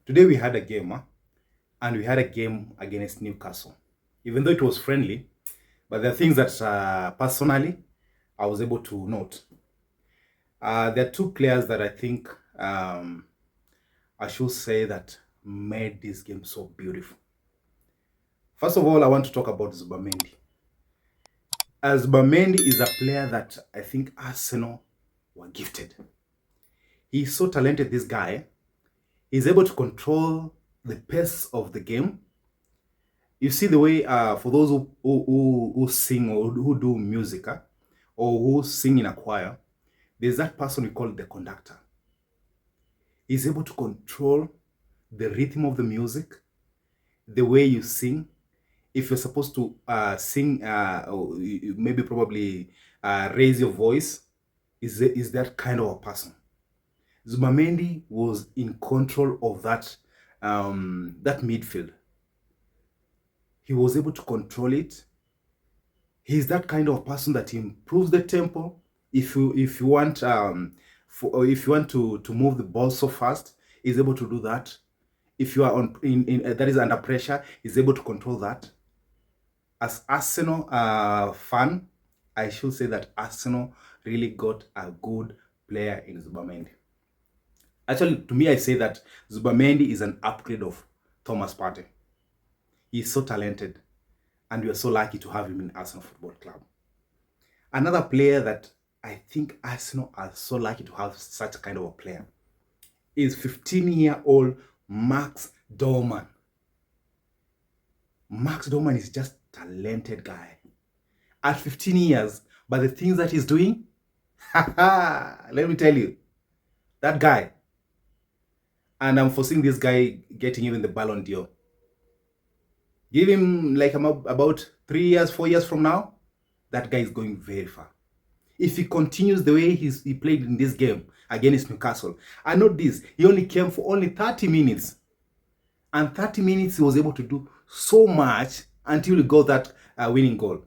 Today we had a game, and we had a game against Newcastle. Even though it was friendly, but there are things that personally I was able to note. There are two players that I think I should say that made this game so beautiful. First of all, I want to talk about Zubimendi. Zubimendi is a player that I think Arsenal were gifted. He's so talented, this guy. He's able to control the pace of the game. You see the way, for those who sing or who do music, or who sing in a choir, there's that person we call the conductor. He's able to control the rhythm of the music, the way you sing. If you're supposed to sing, or maybe probably raise your voice, is that kind of a person. Zubimendi was in control of that midfield. He was able to control it. He's that kind of person that improves the tempo. If you want to move the ball so fast, he's able to do that. If you are that is under pressure, he's able to control that. As Arsenal fan, I should say that Arsenal really got a good player in Zubimendi. Actually, to me, I say that Zubimendi is an upgrade of Thomas Partey. He's so talented, and we are so lucky to have him in Arsenal Football Club. Another player that I think Arsenal are so lucky to have such a kind of a player is 15-year-old Max Dowman. Max Dowman is just a talented guy. At 15 years, but the things that he's doing, let me tell you, that guy, and I'm foreseeing this guy getting even the Ballon d'Or. Give him like about 3 years, 4 years from now, that guy is going very far. If he continues the way he played in this game against Newcastle, I know this, he only came for only 30 minutes. And 30 minutes he was able to do so much until he got that winning goal.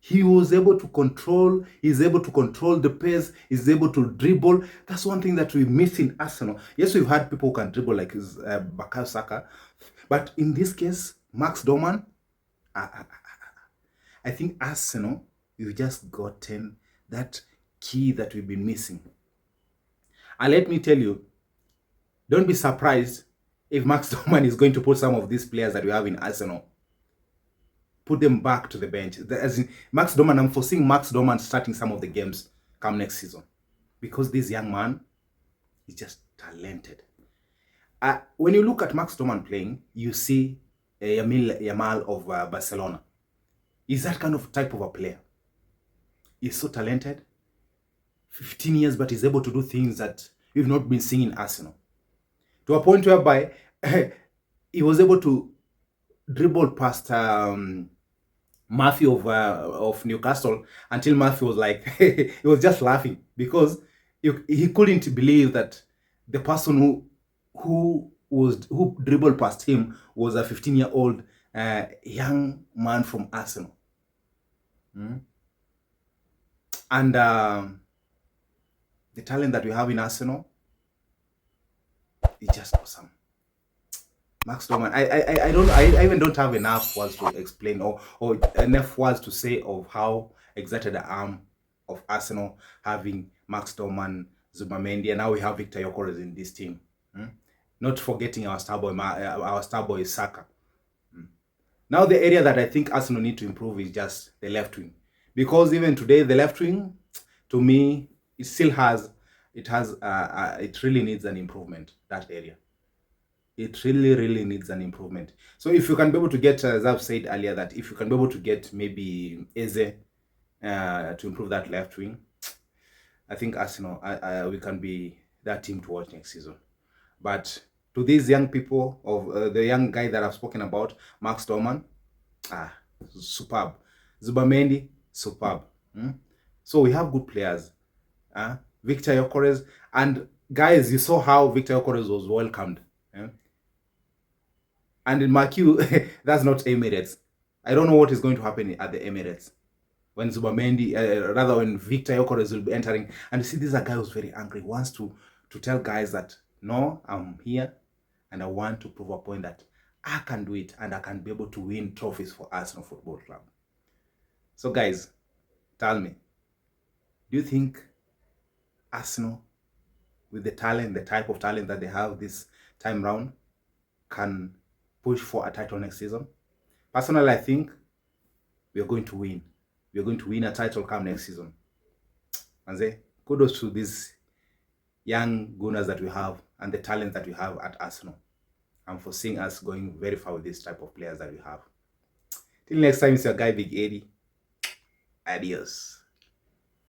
He was able to control, he's able to control the pace, he's able to dribble. That's one thing that we miss in Arsenal. Yes, we've had people who can dribble like Bukayo Saka, but in this case, Max Dowman, I think Arsenal, we've just gotten that key that we've been missing. And let me tell you, don't be surprised if Max Dowman is going to put some of these players that we have in Arsenal, put them back to the bench. As in Max Dowman, I'm foreseeing Max Dowman starting some of the games come next season, because this young man is just talented. When you look at Max Dowman playing, you see Lamine Yamal of Barcelona. He's that kind of type of a player. He's so talented, 15 years, but he's able to do things that we've not been seeing in Arsenal. To a point whereby he was able to dribble past Matthew of Newcastle until Matthew was like, he was just laughing, because he couldn't believe that the person who dribbled past him was a 15-year-old young man from Arsenal. And the talent that we have in Arsenal is just awesome. Max Dowman, I even don't have enough words to explain or enough words to say of how excited I am of Arsenal having Max Dowman, Zubimendi, and now we have Victor Gyökeres in this team. Not forgetting our star boy Saka. Now the area that I think Arsenal need to improve is just the left wing, because even today the left wing, to me, it really needs an improvement. That area, it really needs an improvement. So if you can be able to get, as I've said earlier, that if you can be able to get maybe Eze to improve that left wing, I think Arsenal, we can be that team to watch next season. But to these young people, of the young guy that I've spoken about, Max Dowman, superb. Zubimendi, superb. So we have good players. Victor Gyökeres, and guys, you saw how Victor Gyökeres was welcomed. And in Marquee, that's not Emirates. I don't know what is going to happen at the Emirates when Zubimendi, when Victor Gyökeres will be entering. And you see, this is a guy who's very angry. He wants to tell guys that No, I'm here and I want to prove a point that I can do it and I can be able to win trophies for Arsenal Football Club. So guys, tell me, do you think Arsenal, with the talent, the type of talent that they have this time round, can push for a title next season? Personally, I think we are going to win. We are going to win a title come next season. And kudos to these young gunners that we have and the talent that we have at Arsenal, and for seeing us going very far with this type of players that we have. Till next time, it's your guy Big Eddie. Adios.